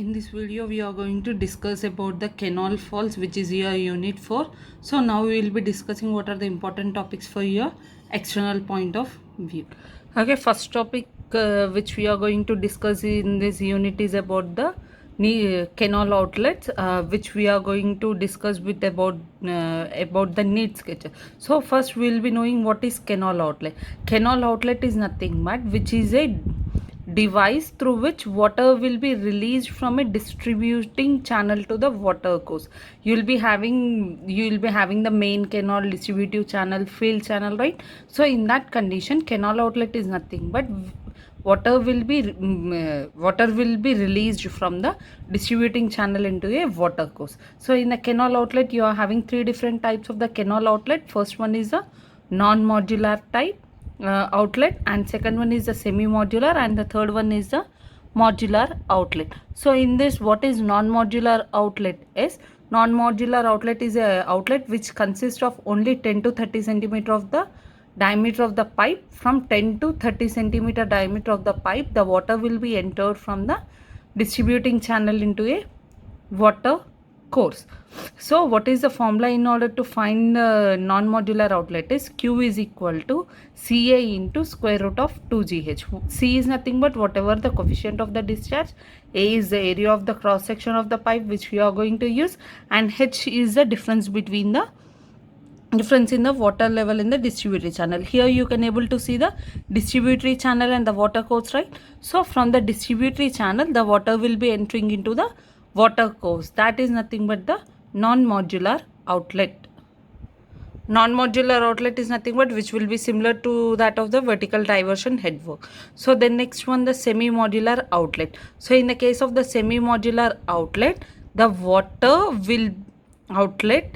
In this video we are going to discuss about the canal faults, which is your unit 4. So now we will be discussing what are the important topics for your external point of view. Okay, first topic which we are going to discuss in this unit is about the canal outlets, which we are going to discuss with about the need sketch. So first we will be knowing what is canal outlet. Canal outlet is nothing but which is a device through which water will be released from a distributing channel to the water course. You will be having the main canal, distributive channel, field channel, right? So in that condition, canal outlet is nothing but water will be released from the distributing channel into a water course. So in the canal outlet, you are having three different types of the canal outlet. First one is a non-modular type outlet, and second one is the semi-modular, and the third one is the modular outlet. So in this, what is non-modular outlet is? Non-modular outlet is a outlet which consists of only 10 to 30 centimeter of the diameter of the pipe. From 10 to 30 centimeter diameter of the pipe, the water will be entered from the distributing channel into a water course. So what is the formula in order to find the non-modular outlet is Q is equal to Ca into square root of 2GH. C is nothing but whatever the coefficient of the discharge, A is the area of the cross section of the pipe which we are going to use, and H is the difference in the water level in the distributary channel. Here you can able to see the distributary channel and the water course, right? So from the distributary channel, the water will be entering into the water course. That is nothing but the non-modular outlet. Non-modular outlet is nothing but which will be similar to that of the vertical diversion headwork. So the next one, the semi-modular outlet. So in the case of the semi-modular outlet, the water outlet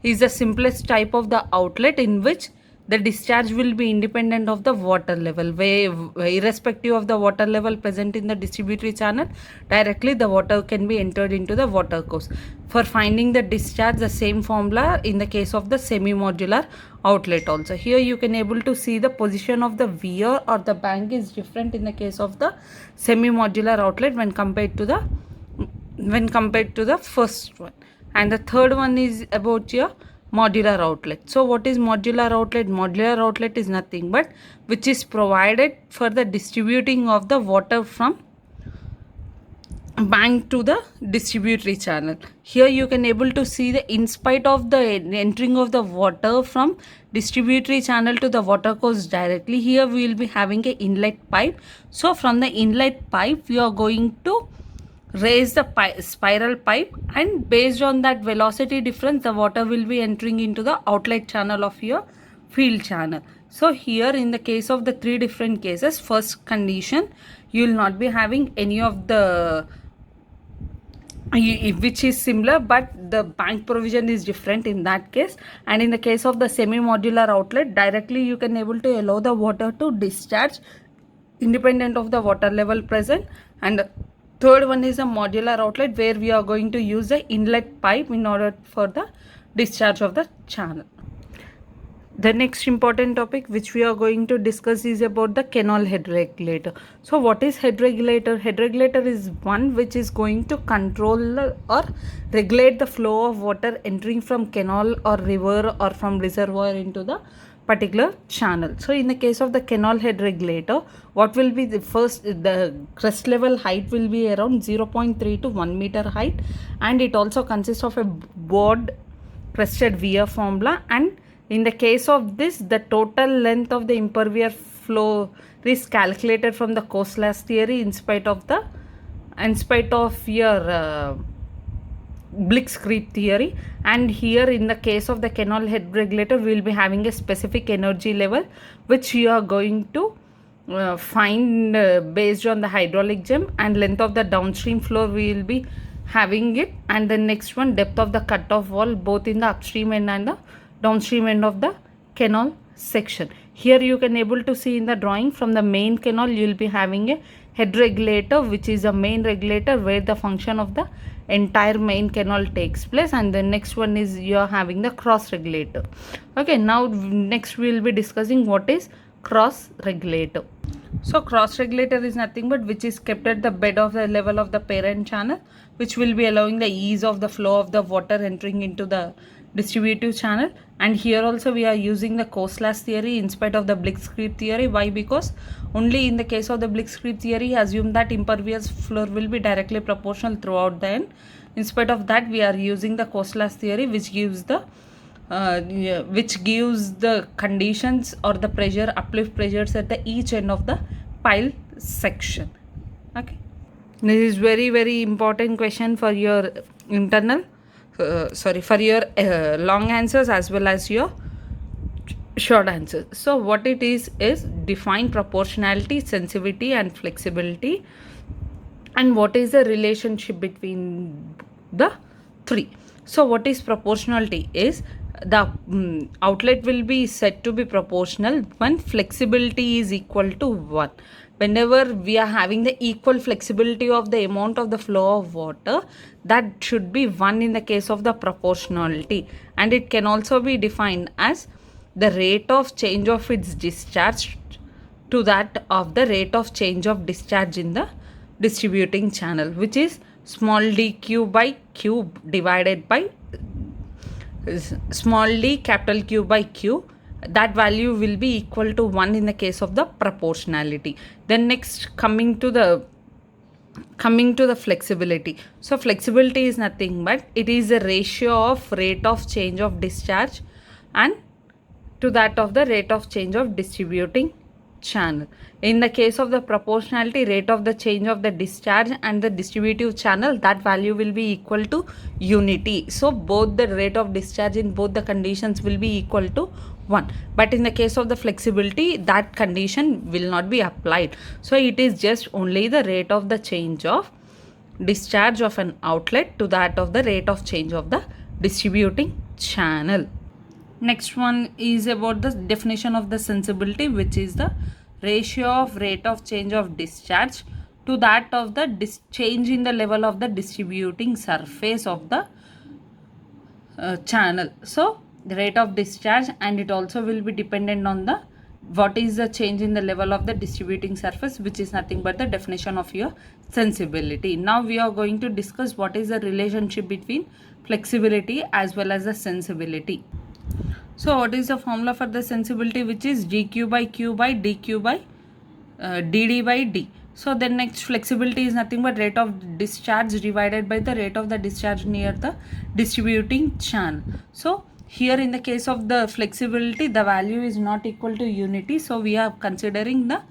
is the simplest type of the outlet in which the discharge will be independent of the water level, where irrespective of the water level present in the distributary channel, directly the water can be entered into the water course. For finding the discharge, the same formula in the case of the semi-modular outlet also. Here you can able to see the position of the weir or the bank is different in the case of the semi-modular outlet when compared to the first one. And the third one is about your modular outlet. So what is modular outlet? Modular outlet is nothing but which is provided for the distributing of the water from bank to the distributary channel. Here you can able to see the in spite of the entering of the water from distributary channel to the water course directly, here we will be having a inlet pipe. So from the inlet pipe we are going to raise the spiral pipe, and based on that velocity difference, the water will be entering into the outlet channel of your field channel. So here in the case of the three different cases, first condition, you will not be having any of the which is similar, but the bank provision is different in that case. And in the case of the semi-modular outlet, directly you can able to allow the water to discharge independent of the water level present. And third one is a modular outlet where we are going to use the inlet pipe in order for the discharge of the channel. The next important topic which we are going to discuss is about the canal head regulator. So what is head regulator? Head regulator is one which is going to control or regulate the flow of water entering from canal or river or from reservoir into the particular channel. So in the case of the canal head regulator, what will be the crest level height will be around 0.3 to 1 meter height, and it also consists of a broad crested weir formula. And in the case of this, the total length of the impervious flow is calculated from the coast-lash theory in spite of your Blitzkrieg theory. And here in the case of the canal head regulator, we will be having a specific energy level which you are going to find based on the hydraulic gem, and length of the downstream flow we will be having it. And the next one, depth of the cutoff wall both in the upstream end and the downstream end of the canal section. Here you can able to see in the drawing, from the main canal you will be having a head regulator which is a main regulator where the function of the entire main canal takes place, and the next one is you are having the cross regulator. Okay, now next we will be discussing what is cross regulator. So cross regulator is nothing but which is kept at the bed of the level of the parent channel, which will be allowing the ease of the flow of the water entering into the distributive channel. And here also we are using the Kohl's theory in spite of the Blitzkrieg theory. Why? Because only in the case of the Blitzkrieg theory, assume that impervious flow will be directly proportional throughout the end. In spite of that, we are using the Kohl's theory, which gives the conditions or the pressure, uplift pressures at the each end of the pile section. Okay, this is very important question for your internal for your long answers as well as your short answers. So what it is define proportionality, sensitivity and flexibility, and what is the relationship between the three. So what is proportionality is the outlet will be said to be proportional when flexibility is equal to 1. Whenever we are having the equal flexibility of the amount of the flow of water, that should be 1 in the case of the proportionality. And it can also be defined as the rate of change of its discharge to that of the rate of change of discharge in the distributing channel, which is small dq by q divided by small d capital Q by Q. That value will be equal to 1 in the case of the proportionality. Then next coming to the flexibility. So flexibility is nothing but it is a ratio of rate of change of discharge and to that of the rate of change of distributing channel. In the case of the proportionality, rate of the change of the discharge and the distributive channel, that value will be equal to unity. So both the rate of discharge in both the conditions will be equal to 1. But in the case of the flexibility, that condition will not be applied. So it is just only the rate of the change of discharge of an outlet to that of the rate of change of the distributing channel. Next one is about the definition of the sensibility, which is the ratio of rate of change of discharge to that of the change in the level of the distributing surface of the channel. So the rate of discharge, and it also will be dependent on the what is the change in the level of the distributing surface, which is nothing but the definition of your sensibility. Now we are going to discuss what is the relationship between flexibility as well as the sensibility. So what is the formula for the sensibility, which is dq by q by dq by dd by d. So then next flexibility is nothing but rate of discharge divided by the rate of the discharge near the distributing channel. So here in the case of the flexibility, the value is not equal to unity. So we are considering the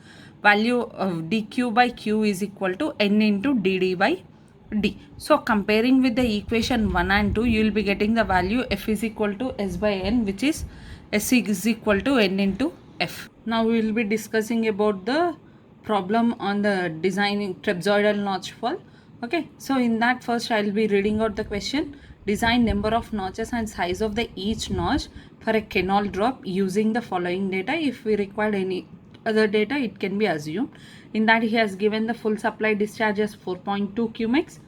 value of dq by q is equal to n into dd by d. So comparing with the equation 1 and 2, you will be getting the value f is equal to s by n, which is s is equal to n into f. Now we will be discussing about the problem on the designing trapezoidal notch fall. Okay, so in that first I will be reading out the question. Design number of notches and size of the each notch for a canal drop using the following data. If we require any other data, it can be assumed. In that he has given the full supply discharge as 4.2 cumex,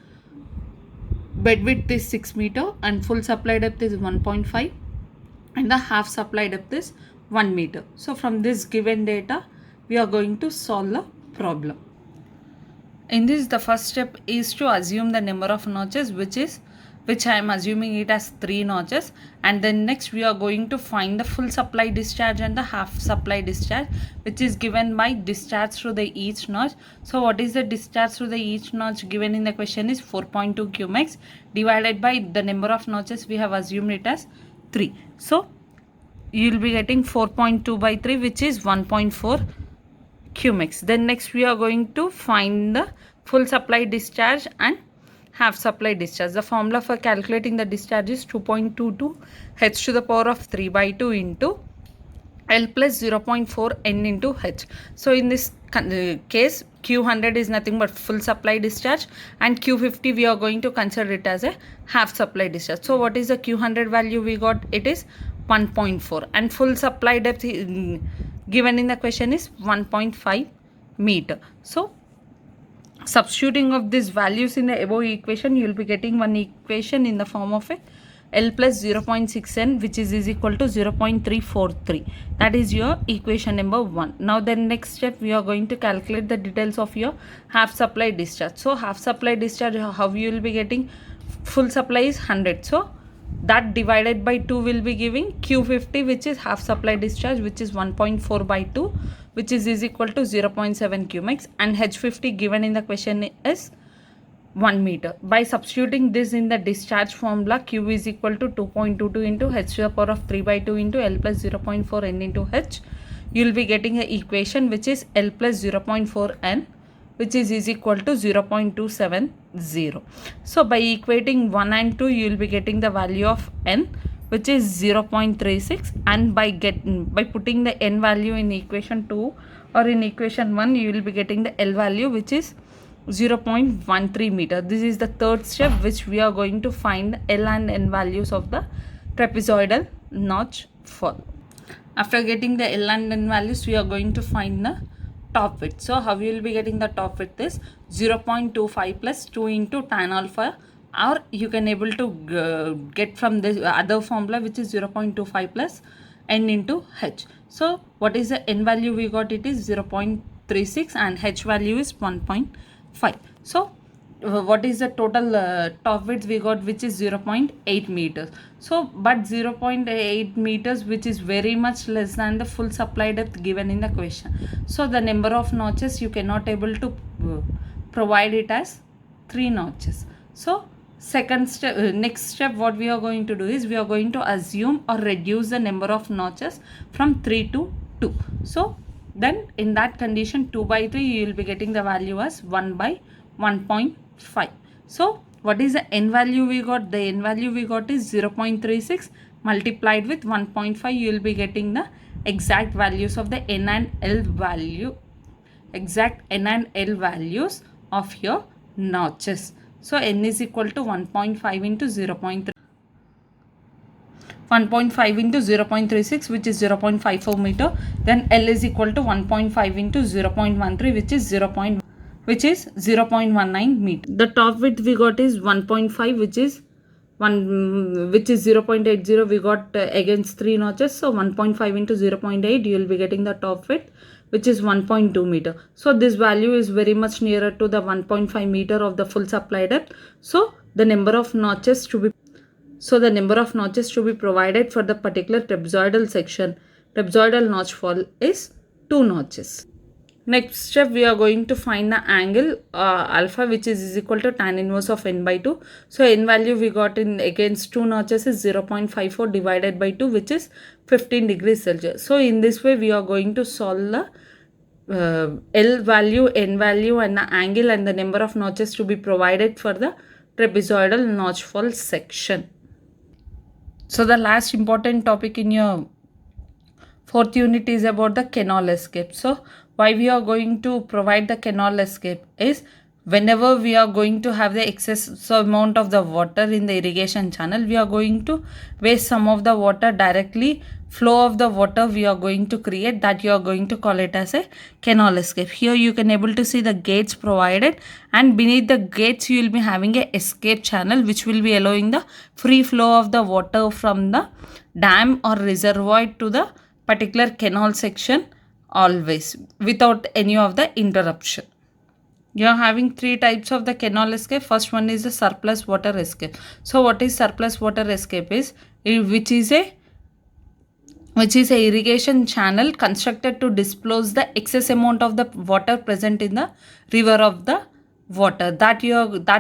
bed width is 6 meter and full supply depth is 1.5 and the half supply depth is 1 meter. So from this given data, we are going to solve the problem. In this, the first step is to assume the number of notches, which I am assuming it as 3 notches, and then next we are going to find the full supply discharge and the half supply discharge, which is given by discharge through the each notch. So what is the discharge through the each notch given in the question is 4.2 cumex divided by the number of notches we have assumed it as 3. So you will be getting 4.2 by 3, which is 1.4 cumex. Then next we are going to find the full supply discharge and half supply discharge. The formula for calculating the discharge is 2.22 h to the power of 3 by 2 into L plus 0.4 n into h. So in this case, Q100 is nothing but full supply discharge and Q50 we are going to consider it as a half supply discharge. So what is the Q100 value we got? It is 1.4 and full supply depth given in the question is 1.5 meter. So substituting of these values in the above equation, you will be getting one equation in the form of a L plus 0.6n, which is equal to 0.343. That is your equation number 1. Now the next step, we are going to calculate the details of your half supply discharge. So half supply discharge, how you will be getting? Full supply is 100. So that divided by 2 will be giving Q50, which is half supply discharge, which is 1.4 by 2, which is equal to 0.7 Qmax, and H50 given in the question is 1 meter. By substituting this in the discharge formula, Q is equal to 2.22 into H to the power of 3 by 2 into L plus 0.4 N into H. You will be getting an equation which is L plus 0.4 N, which is equal to 0.270. So by equating 1 and 2, you will be getting the value of N, which is 0.36, and by putting the N value in equation 2 or in equation 1, you will be getting the L value, which is 0.13 meter. This is the third step, which we are going to find L and N values of the trapezoidal notch fall. After getting the L and N values, we are going to find the top width. So how you will be getting the top width is 0.25 plus 2 into tan alpha, or you can able to get from this other formula, which is 0.25 plus N into H. So what is the N value we got? It is 0.36 and H value is 1.5. So what is the total top width we got, which is 0.8 meters. So but 0.8 meters, which is very much less than the full supply depth given in the question. So the number of notches you cannot able to provide it as 3 notches. So second step, next step, what we are going to do is we are going to assume or reduce the number of notches from 3 to 2. So then in that condition, 2 by 3, you will be getting the value as 1 by 1.5. So what is the N value we got? The N value we got is 0.36 multiplied with 1.5. You will be getting the exact values of the N and L value, exact N and L values of your notches. So N is equal to 1.5 into 0.3. 1.5 into 0.36, which is 0.54 meter. Then L is equal to 1.5 into 0.13, which is 0.19 meter. The top width we got is 1.5, which is 0.80 we got against 3 notches. So 1.5 into 0.8, you will be getting the top width, which is 1.2 meter. So this value is very much nearer to the 1.5 meter of the full supply depth. So the number of notches to be provided for the particular trapezoidal section, trapezoidal notch fall, is 2 notches. Next step, we are going to find the angle alpha, which is equal to tan inverse of N by 2. So N value we got in against 2 notches is 0.54 divided by 2, which is 15 degrees Celsius. So in this way, we are going to solve the L value, N value, and the angle and the number of notches to be provided for the trapezoidal notch fall section. So the last important topic in your 4th unit is about the canal escape. So why we are going to provide the canal escape is whenever we are going to have the excess amount of the water in the irrigation channel, we are going to waste some of the water directly. Flow of the water we are going to create, that you are going to call it as a canal escape. Here you can able to see the gates provided, and beneath the gates you will be having a escape channel, which will be allowing the free flow of the water from the dam or reservoir to the particular canal section always without any of the interruption. You are having 3 types of the canal escape. First one is the surplus water escape. So what is surplus water escape is, which is a irrigation channel constructed to displace the excess amount of the water present in the river of the water. That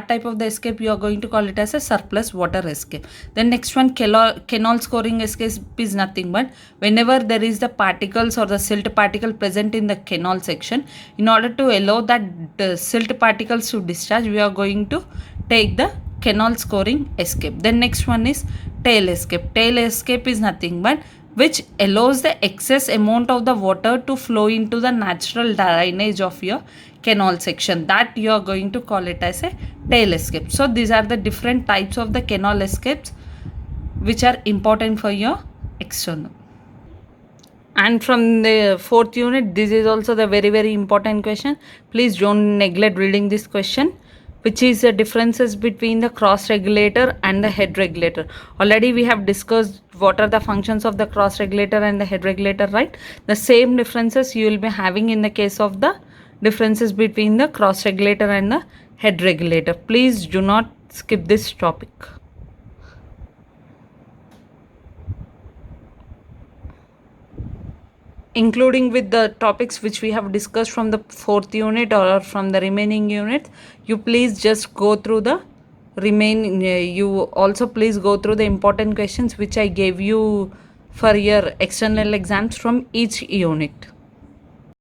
type of the escape you are going to call it as a surplus water escape. Then next one, canal scoring escape, is nothing but whenever there is the particles or the silt particle present in the canal section, in order to allow that silt particles to discharge, we are going to take the canal scoring escape. Then next one is tail escape. Tail escape is nothing but which allows the excess amount of the water to flow into the natural drainage of your canal section. That you are going to call it as a tail escape. So these are the different types of the canal escapes which are important for your external. And from the 4th unit, this is also the very important question. Please don't neglect reading this question. which is the differences between the cross regulator and the head regulator. Already we have discussed what are the functions of the cross regulator and the head regulator, right? The same differences you will be having in the case of the differences between the cross regulator and the head regulator. Please do not skip this topic. Including with the topics which we have discussed from the 4th unit or from the remaining units, you please just go through the remaining, you also please go through the important questions which I gave you for your external exams from each unit.